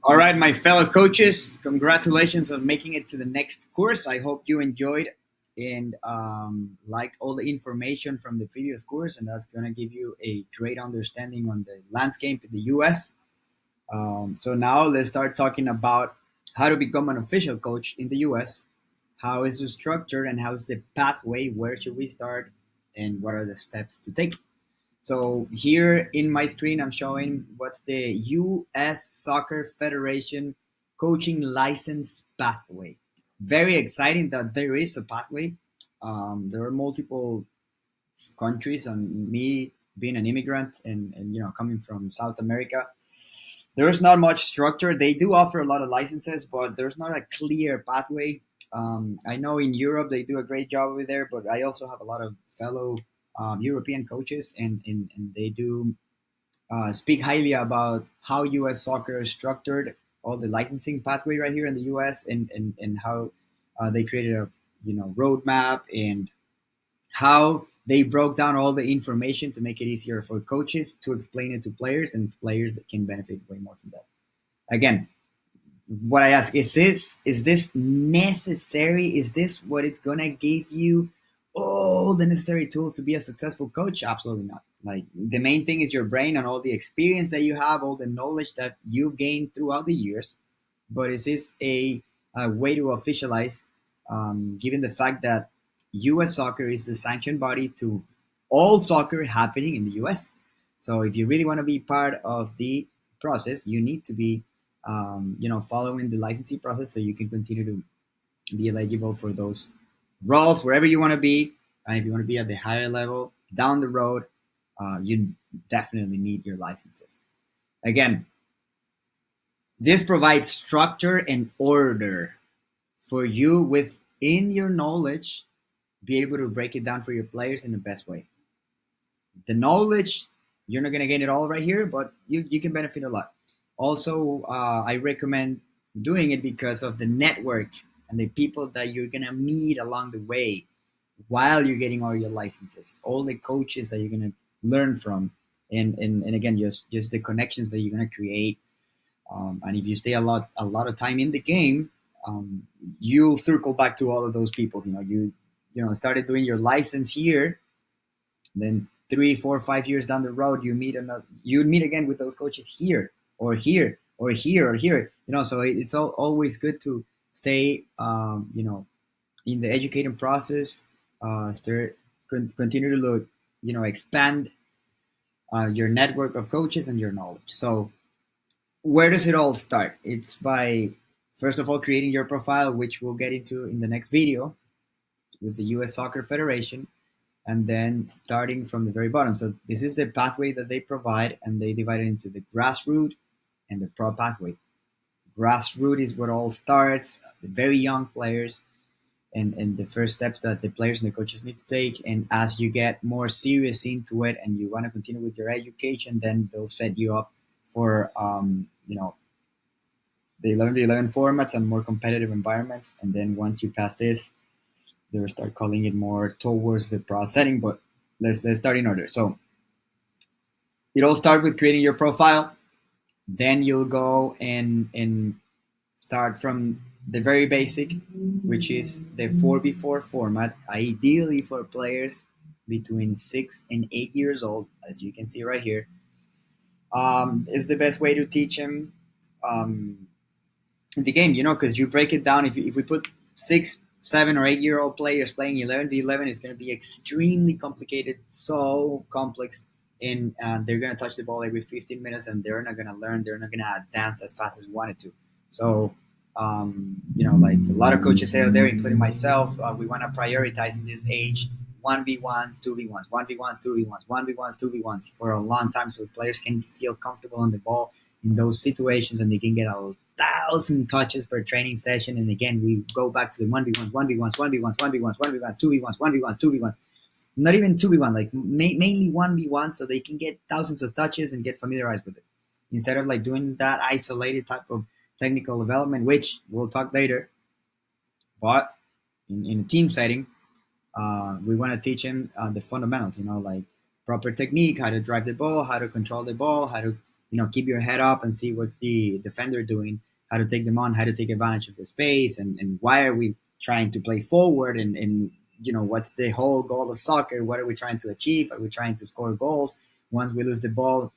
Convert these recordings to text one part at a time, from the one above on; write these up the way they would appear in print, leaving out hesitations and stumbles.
All right, my fellow coaches, congratulations on making it to the next course. I hope you enjoyed and liked all the information from the previous course, and that's going to give you a great understanding on the landscape in the US. So now let's start talking about how to become an official coach in the US. How is the structure and how's the pathway? Where should we start? And what are the steps to take? So here in my screen, I'm showing what's the U.S. Soccer Federation coaching license pathway. Very exciting that there is a pathway. There are multiple countries, and me being an immigrant and coming from South America, there is not much structure. They do offer a lot of licenses, but there's not a clear pathway. I know in Europe they do a great job over there, but I also have a lot of fellow European coaches, and they do speak highly about how U.S. soccer is structured, all the licensing pathway right here in the U.S., and how they created a roadmap and how they broke down all the information to make it easier for coaches to explain it to players, and players that can benefit way more from that. Again, what I ask is this necessary? Is this what it's gonna give you all the necessary tools to be a successful coach? Absolutely not. Like, the main thing is your brain and all the experience that you have, all the knowledge that you've gained throughout the years. But is this a way to officialize, given the fact that U.S. soccer is the sanctioned body to all soccer happening in the U.S. So if you really want to be part of the process, you need to be following the licensing process so you can continue to be eligible for those roles wherever you want to be. And if you want to be at the higher level down the road, you definitely need your licenses. Again, this provides structure and order for you within your knowledge, be able to break it down for your players in the best way. The knowledge, you're not going to get it all right here, but you can benefit a lot. Also, I recommend doing it because of the network and the people that you're going to meet along the way while you're getting all your licenses, all the coaches that you're going to learn from, and again, just the connections that you're going to create. And if you stay a lot of time in the game, you'll circle back to all of those people. You started doing your license here, then 3, 4, 5 years down the road, you meet again with those coaches here or here or here or here. So it's always good to stay, in the educating process. Continue to look, expand your network of coaches and your knowledge. So where does it all start? It's by, first of all, creating your profile, which we'll get into in the next video with the U.S. Soccer Federation, and then starting from the very bottom. So this is the pathway that they provide, and they divide it into the grassroots and the pro pathway. Grassroots is what all starts, the very young players, and the first steps that the players and the coaches need to take. And as you get more serious into it and you want to continue with your education, then they'll set you up for they learn the 11 formats and more competitive environments. And then once you pass this, they'll start calling it more towards the pro setting. But let's start in order. So it all starts with creating your profile. Then you'll go and start from the very basic, which is the 4v4 format, ideally for players between 6 and 8 years old, as you can see right here. Is the best way to teach them the game, because you break it down. If we put 6, 7, or 8-year-old players playing 11v11, it's going to be extremely complicated, so complex, and they're going to touch the ball every 15 minutes, and they're not going to learn, they're not going to advance as fast as we wanted to. So, like a lot of coaches say out there, including myself, we want to prioritize in this age 1v1s, 2v1s, 1v1s, 2v1s, 1v1s, 2v1s for a long time, so players can feel comfortable on the ball in those situations, and they can get 1,000 touches per training session. And again, we go back to the 1v1s, 1v1s, 1v1s, 1v1s, 1v1s, 2v1s, 1v1s, 2v1s. Not even 2v1, like mainly 1v1, so they can get thousands of touches and get familiarized with it. Instead of like doing that isolated type of technical development, which we'll talk later, but in a team setting, we want to teach them the fundamentals, like proper technique, how to drive the ball, how to control the ball, how to keep your head up and see what's the defender doing, how to take them on, how to take advantage of the space, and why are we trying to play forward, and what's the whole goal of soccer? What are we trying to achieve? Are we trying to score goals? Once we lose the ball,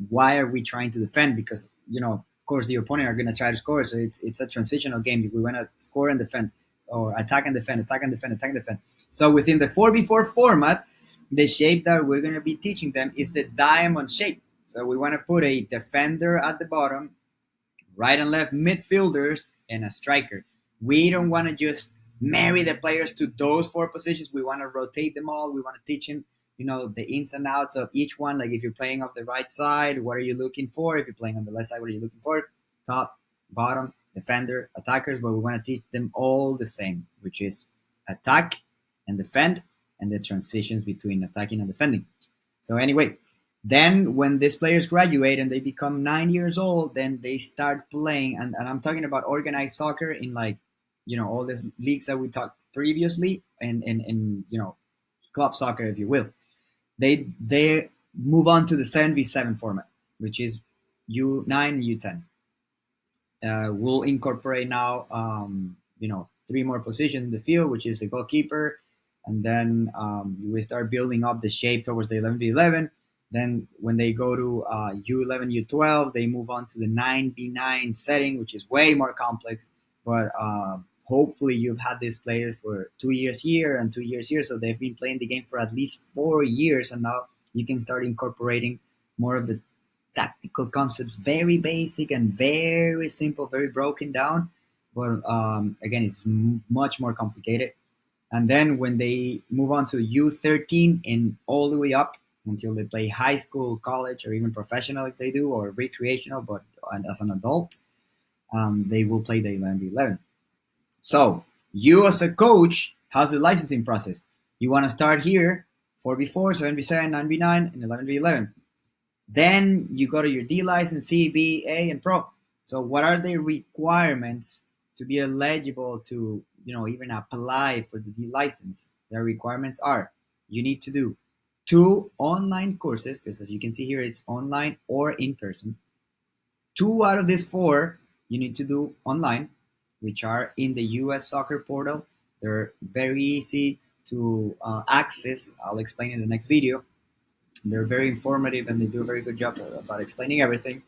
why are we trying to defend? Because of course the opponent are going to try to score, so it's a transitional game. We want to score and defend, or attack and defend, attack and defend, attack and defend. So within the 4v4 format, the shape that we're going to be teaching them is the diamond shape. So we want to put a defender at the bottom, right and left midfielders, and a striker. We don't want to just marry the players to those four positions. We want to rotate them all. We want to teach them, the ins and outs of each one. Like if you're playing off the right side, what are you looking for? If you're playing on the left side, what are you looking for? Top, bottom, defender, attackers. But we want to teach them all the same, which is attack and defend, and the transitions between attacking and defending. So anyway, then when these players graduate and they become 9 years old, then they start playing, and I'm talking about organized soccer in like, all these leagues that we talked previously, and club soccer, if you will. They move on to the 7v7 format, which is U9, U10. We'll incorporate now, three more positions in the field, which is the goalkeeper, and then we start building up the shape towards the 11v11. Then when they go to U11, U12, they move on to the 9v9 setting, which is way more complex. But hopefully you've had these players for 2 years here and 2 years here, so they've been playing the game for at least 4 years, and now you can start incorporating more of the tactical concepts, very basic and very simple, very broken down. But again, it's much more complicated. And then when they move on to U13 and all the way up until they play high school, college, or even professional if they do, or recreational, but as an adult, they will play the 11v11. So you as a coach, how's the licensing process? You want to start here, 4v4, 7v7, 9v9, and 11v11. Then you go to your D license, C, B, A, and Pro. So what are the requirements to be eligible to, even apply for the D license? The requirements are, you need to do 2 online courses, because as you can see here, it's online or in person. 2 out of these 4 you need to do online, which are in the US Soccer Portal. They're very easy to access. I'll explain in the next video. They're very informative and they do a very good job about explaining everything.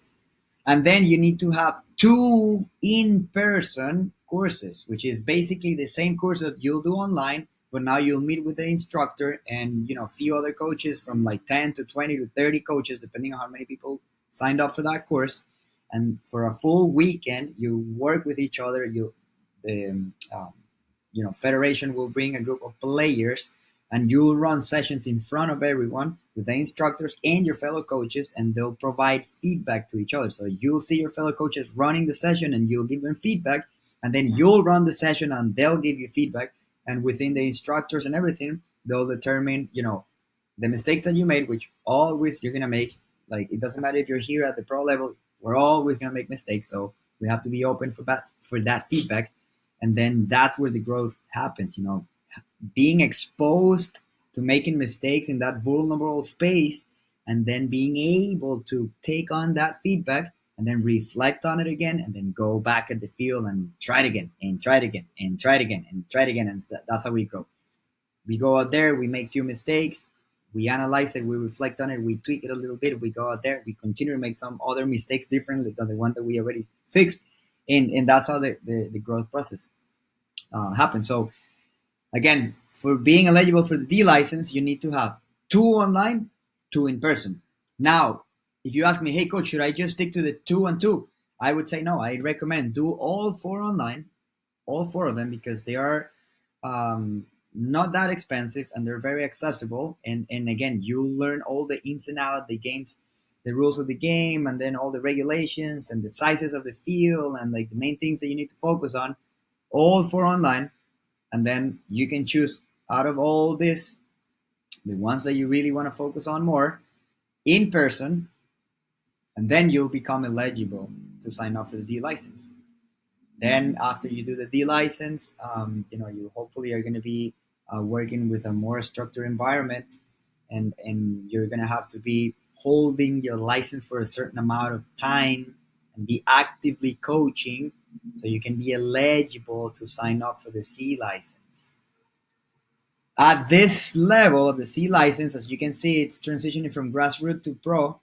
And then you need to have 2 in-person courses, which is basically the same course that you'll do online, but now you'll meet with the instructor and a few other coaches, from like 10 to 20 to 30 coaches, depending on how many people signed up for that course. And for a full weekend, you work with each other. The federation will bring a group of players, and you'll run sessions in front of everyone with the instructors and your fellow coaches, and they'll provide feedback to each other. So you'll see your fellow coaches running the session and you'll give them feedback, and then you'll run the session and they'll give you feedback. And within the instructors and everything, they'll determine, the mistakes that you made, which always you're going to make. Like, it doesn't matter if you're here at the pro level, we're always going to make mistakes. So we have to be open for that feedback. And then that's where the growth happens, being exposed to making mistakes in that vulnerable space, and then being able to take on that feedback and then reflect on it again, and then go back at the field and try it again and try it again and try it again and try it again. And that's how we grow. We go out there, we make few mistakes, we analyze it, we reflect on it, we tweak it a little bit, we go out there, we continue to make some other mistakes differently than the one that we already fixed. And that's how the growth process happens. So again, for being eligible for the D license, you need to have 2 online, 2 in person. Now, if you ask me, hey coach, should I just stick to the 2 and 2? I would say no. I recommend do all 4 online, all 4 of them, because they are not that expensive and they're very accessible. And again, you learn all the ins and outs, the games, the rules of the game, and then all the regulations and the sizes of the field, and like the main things that you need to focus on, all 4 online. And then you can choose out of all this, the ones that you really want to focus on more in person, and then you'll become eligible to sign up for the D license. Then after you do the D license, you hopefully are going to be working with a more structured environment, and you're going to have to be holding your license for a certain amount of time and be actively coaching so you can be eligible to sign up for the C license. At this level of the C license, as you can see, it's transitioning from grassroots to pro.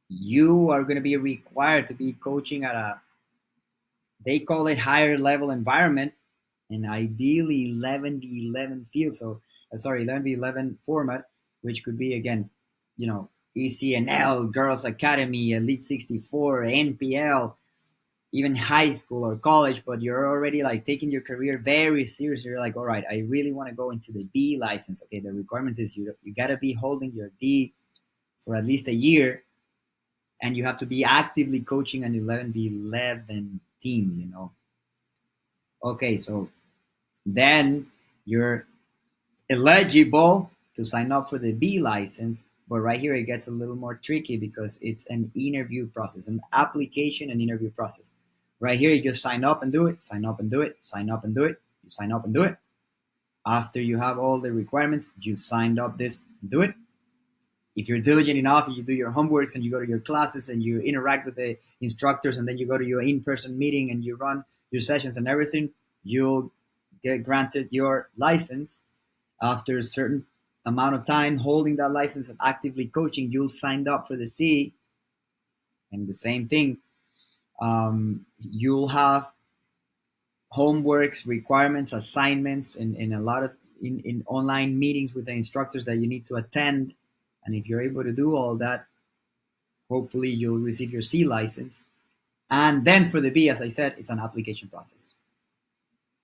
You are going to be required to be coaching at a, they call it higher level environment, and ideally 11v11 field. So, sorry, 11v11 format, which could be again, ECNL, Girls Academy, Elite 64, NPL, even high school or college. But you're already like taking your career very seriously. You're like, all right, I really want to go into the B license. Okay, the requirements is you got to be holding your D for at least a year, and you have to be actively coaching an 11v11 team. Okay, so then you're eligible to sign up for the B license. But right here, it gets a little more tricky because it's an interview process, an application and interview process. Right here, you just sign up and do it, sign up and do it, sign up and do it, you sign up and do it. After you have all the requirements, you signed up this, do it. If you're diligent enough and you do your homeworks and you go to your classes and you interact with the instructors and then you go to your in-person meeting and you run your sessions and everything, you'll get granted your license. After a certain amount of time holding that license and actively coaching, you'll signed up for the C. And the same thing, you'll have homeworks, requirements, assignments, and a lot of in online meetings with the instructors that you need to attend. And if you're able to do all that, hopefully you'll receive your C license. And then for the B, as I said, it's an application process.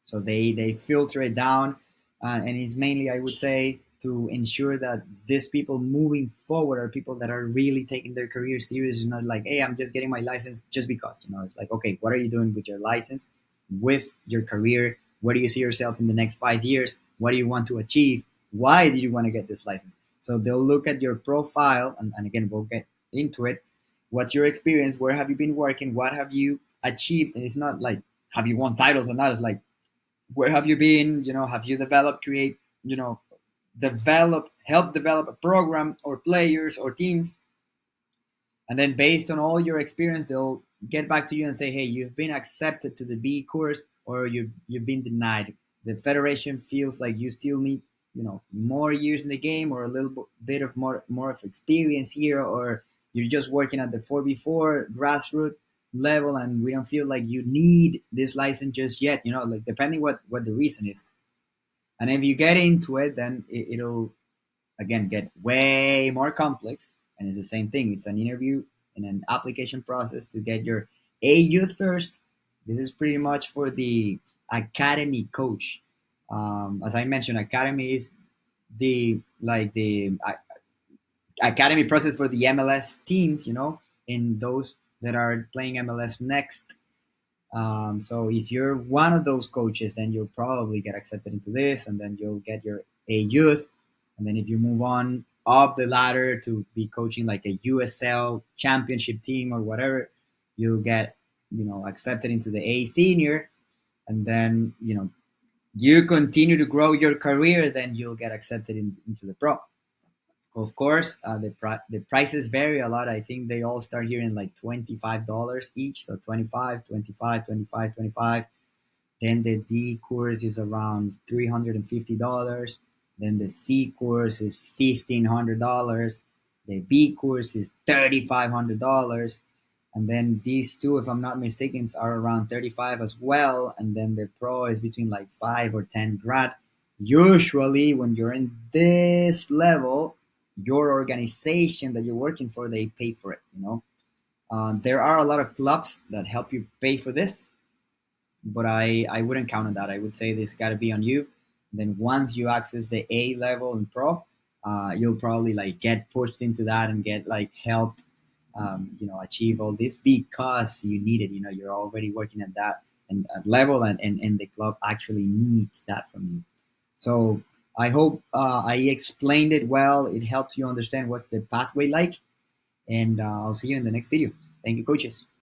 So they filter it down, and it's mainly, I would say, to ensure that these people moving forward are people that are really taking their career serious. It's not like, hey, I'm just getting my license just because. It's like, okay, what are you doing with your license, with your career? Where do you see yourself in the next 5 years? What do you want to achieve? Why did you want to get this license? So they'll look at your profile, and again, we'll get into it. What's your experience? Where have you been working? What have you achieved? And it's not like, have you won titles or not? It's like, where have you been? Have you developed, create, help develop a program or players or teams? And then based on all your experience, they'll get back to you and say, hey, you've been accepted to the B course, or you've been denied. The federation feels like you still need, more years in the game, or a little bit of more of experience here, or you're just working at the 4v4 grassroots level and we don't feel like you need this license just yet, like depending what the reason is. And if you get into it, then it'll again get way more complex. And it's the same thing. It's an interview and an application process to get your A youth first. This is pretty much for the academy coach. As I mentioned, academy is the academy process for the MLS teams, and those that are playing MLS next. So if you're one of those coaches, then you'll probably get accepted into this, and then you'll get your A youth. And then if you move on up the ladder to be coaching like a USL championship team or whatever, you'll get, accepted into the A senior. And then, you continue to grow your career, then you'll get accepted into the pro. Of course, the prices vary a lot. I think they all start here in like $25 each. So 25, 25, 25, 25. Then the D course is around $350. Then the C course is $1,500. The B course is $3,500. And then these two, if I'm not mistaken, are around 35 as well. And then the pro is between like 5 or 10 grand. Usually, when you're in this level, your organization that you're working for, they pay for it. There are a lot of clubs that help you pay for this, but I wouldn't count on that. I would say this got to be on you. Then once you access the A level and pro, you'll probably like get pushed into that and get like helped, achieve all this because you need it. You're already working at that and at level, and the club actually needs that from you. So I hope I explained it well. It helps you understand what's the pathway like, and I'll see you in the next video. Thank you, coaches.